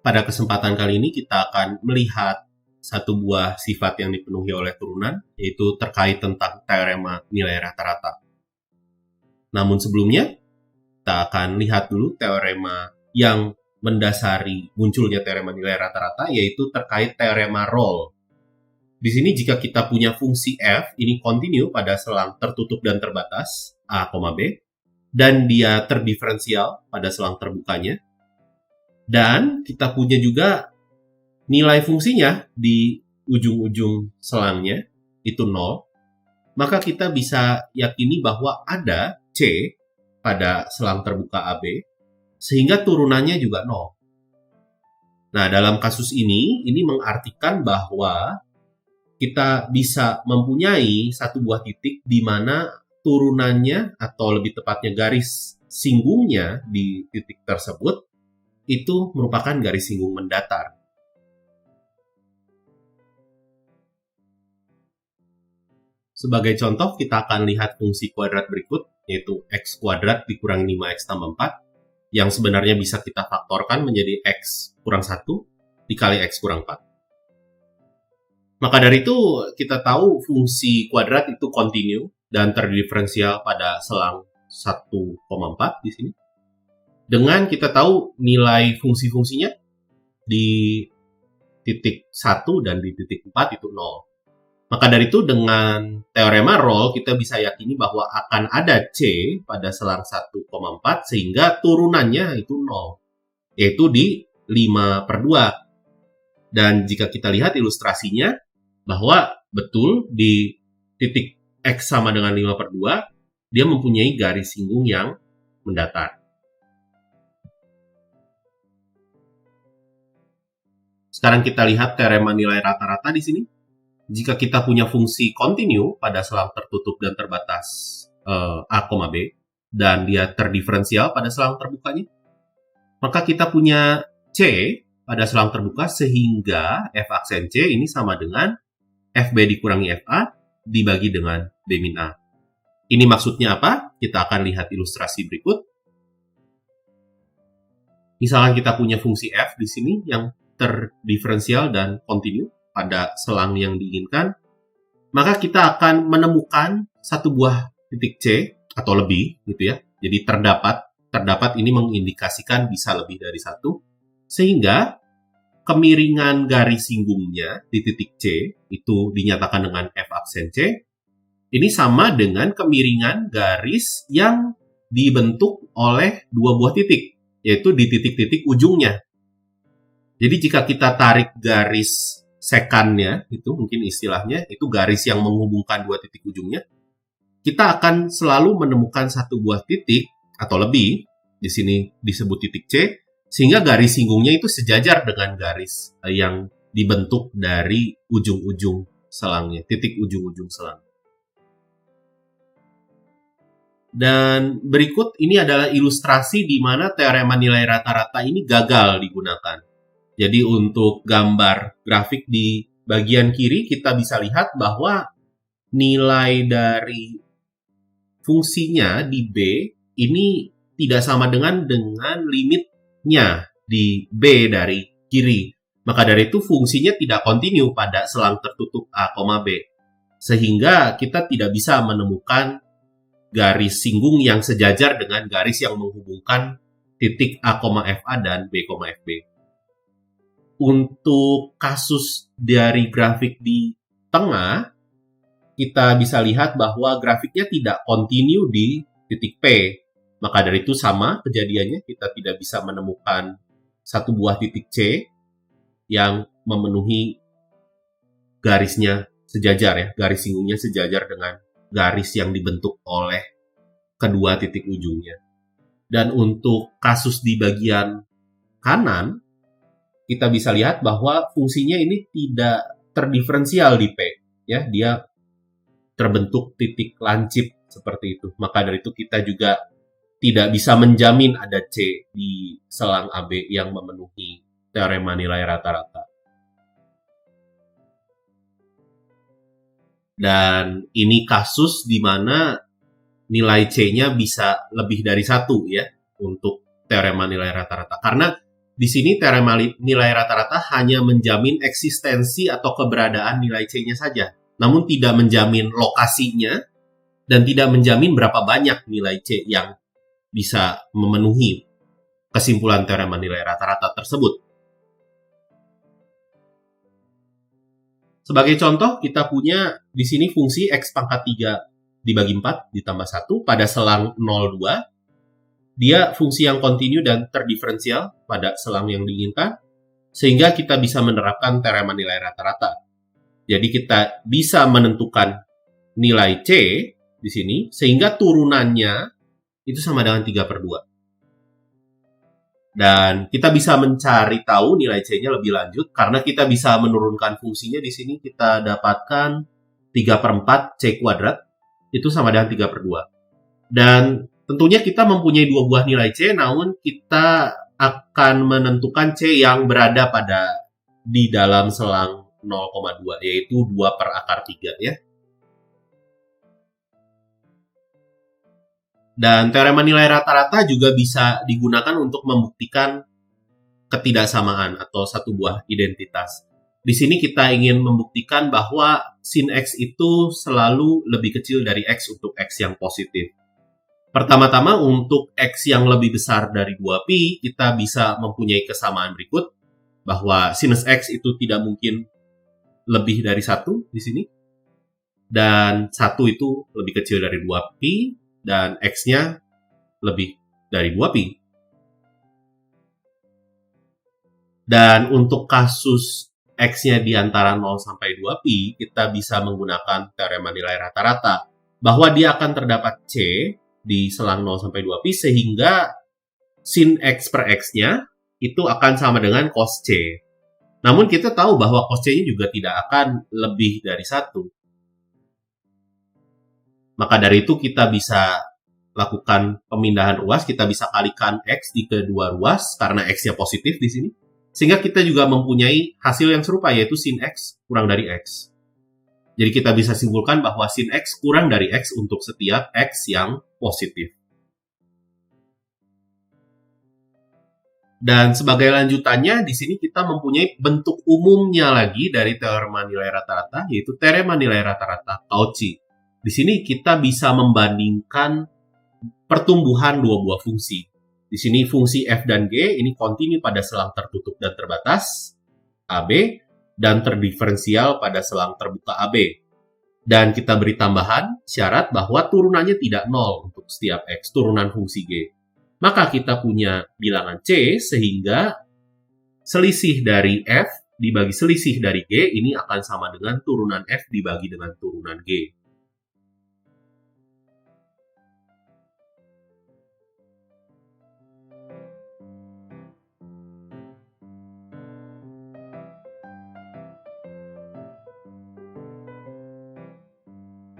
Pada kesempatan kali ini kita akan melihat satu buah sifat yang dipenuhi oleh turunan, yaitu terkait tentang teorema nilai rata-rata. Namun sebelumnya, kita akan lihat dulu teorema yang mendasari munculnya teorema nilai rata-rata, yaitu terkait teorema Rolle. Di sini jika kita punya fungsi f, ini kontinu pada selang tertutup dan terbatas, a, b, dan dia terdiferensial pada selang terbukanya, dan kita punya juga nilai fungsinya di ujung-ujung selangnya, itu 0, maka kita bisa yakini bahwa ada C pada selang terbuka AB, sehingga turunannya juga 0. Nah, dalam kasus ini mengartikan bahwa kita bisa mempunyai satu buah titik di mana turunannya, atau lebih tepatnya garis singgungnya di titik tersebut, itu merupakan garis singgung mendatar. Sebagai contoh, kita akan lihat fungsi kuadrat berikut, yaitu x kuadrat dikurangi 5x tambah 4, yang sebenarnya bisa kita faktorkan menjadi x kurang 1 dikali x kurang 4. Maka dari itu, kita tahu fungsi kuadrat itu kontinu dan terdiferensial pada selang 1,4 di sini. Dengan kita tahu nilai fungsi-fungsinya di titik 1 dan di titik 4 itu 0. Maka dari itu dengan teorema Rolle kita bisa yakini bahwa akan ada C pada selang 1,4 sehingga turunannya itu 0, yaitu di 5/2. Dan jika kita lihat ilustrasinya bahwa betul di titik X sama dengan 5/2 dia mempunyai garis singgung yang mendatar. Sekarang kita lihat teorema nilai rata-rata di sini. Jika kita punya fungsi kontinu pada selang tertutup dan terbatas a, b, dan dia terdiferensial pada selang terbukanya, maka kita punya C pada selang terbuka sehingga f aksen C ini sama dengan fb dikurangi fa dibagi dengan b min a. Ini maksudnya apa? Kita akan lihat ilustrasi berikut. Misalkan kita punya fungsi f di sini yang terdiferensial dan kontinu pada selang yang diinginkan, maka kita akan menemukan satu buah titik C atau lebih gitu ya. Jadi terdapat ini mengindikasikan bisa lebih dari satu, sehingga kemiringan garis singgungnya di titik C itu dinyatakan dengan f aksen C. Ini sama dengan kemiringan garis yang dibentuk oleh dua buah titik, yaitu di titik-titik ujungnya. Jadi jika kita tarik garis sekannya, itu mungkin istilahnya, itu garis yang menghubungkan dua titik ujungnya, kita akan selalu menemukan satu buah titik atau lebih, di sini disebut titik C, sehingga garis singgungnya itu sejajar dengan garis yang dibentuk dari ujung-ujung selangnya, titik ujung-ujung selang. Dan berikut ini adalah ilustrasi di mana teorema nilai rata-rata ini gagal digunakan. Jadi untuk gambar grafik di bagian kiri kita bisa lihat bahwa nilai dari fungsinya di B ini tidak sama dengan limitnya di B dari kiri. Maka dari itu fungsinya tidak kontinu pada selang tertutup A, B. Sehingga kita tidak bisa menemukan garis singgung yang sejajar dengan garis yang menghubungkan titik A, FA dan B, FB. Untuk kasus dari grafik di tengah, kita bisa lihat bahwa grafiknya tidak kontinu di titik P. Maka dari itu sama kejadiannya, kita tidak bisa menemukan satu buah titik C yang memenuhi garisnya sejajar ya, garis singgungnya sejajar dengan garis yang dibentuk oleh kedua titik ujungnya. Dan untuk kasus di bagian kanan, kita bisa lihat bahwa fungsinya ini tidak terdiferensial di P, ya, dia terbentuk titik lancip seperti itu. Maka dari itu kita juga tidak bisa menjamin ada C di selang AB yang memenuhi teorema nilai rata-rata. Dan ini kasus di mana nilai C-nya bisa lebih dari 1 ya untuk teorema nilai rata-rata. Karena Di sini teorema nilai rata-rata hanya menjamin eksistensi atau keberadaan nilai C-nya saja, namun tidak menjamin lokasinya dan tidak menjamin berapa banyak nilai C yang bisa memenuhi kesimpulan teorema nilai rata-rata tersebut. Sebagai contoh, kita punya di sini fungsi X pangkat 3 dibagi 4 ditambah 1 pada selang 0,2. Dia fungsi yang kontinu dan terdiferensial pada selang yang diinginkan, sehingga kita bisa menerapkan teorema nilai rata-rata. Jadi kita bisa menentukan nilai C di sini, sehingga turunannya itu sama dengan 3/2. Dan kita bisa mencari tahu nilai C-nya lebih lanjut, karena kita bisa menurunkan fungsinya di sini, kita dapatkan 3/4 C kuadrat, itu sama dengan 3/2. Dan tentunya kita mempunyai dua buah nilai C, namun kita akan menentukan C yang berada di dalam selang 0,2, yaitu 2/3 ya. Dan teorema nilai rata-rata juga bisa digunakan untuk membuktikan ketidaksamaan atau satu buah identitas. Di sini kita ingin membuktikan bahwa sin X itu selalu lebih kecil dari X untuk X yang positif. Pertama-tama, untuk X yang lebih besar dari 2pi, kita bisa mempunyai kesamaan berikut, bahwa sinus X itu tidak mungkin lebih dari 1 di sini, dan 1 itu lebih kecil dari 2pi, dan X-nya lebih dari 2pi. Dan untuk kasus X-nya di antara 0 sampai 2pi, kita bisa menggunakan teorema nilai rata-rata, bahwa dia akan terdapat C di selang 0 sampai 2pi, sehingga sin X per X-nya itu akan sama dengan cos C. Namun kita tahu bahwa cos C-nya juga tidak akan lebih dari 1. Maka dari itu kita bisa lakukan pemindahan ruas, kita bisa kalikan X di kedua ruas, karena X-nya positif di sini. Sehingga kita juga mempunyai hasil yang serupa, yaitu sin X kurang dari X. Jadi kita bisa simpulkan bahwa sin X kurang dari X untuk setiap X yang positif. Dan sebagai lanjutannya, di sini kita mempunyai bentuk umumnya lagi dari teorema nilai rata-rata, yaitu teorema nilai rata-rata Cauchy. Di sini kita bisa membandingkan pertumbuhan dua buah fungsi. Di sini fungsi f dan g ini kontinu pada selang tertutup dan terbatas AB, dan terdiferensial pada selang terbuka AB. Dan kita beri tambahan syarat bahwa turunannya tidak 0 untuk setiap X, turunan fungsi G. Maka kita punya bilangan C, sehingga selisih dari F dibagi selisih dari G ini akan sama dengan turunan F dibagi dengan turunan G.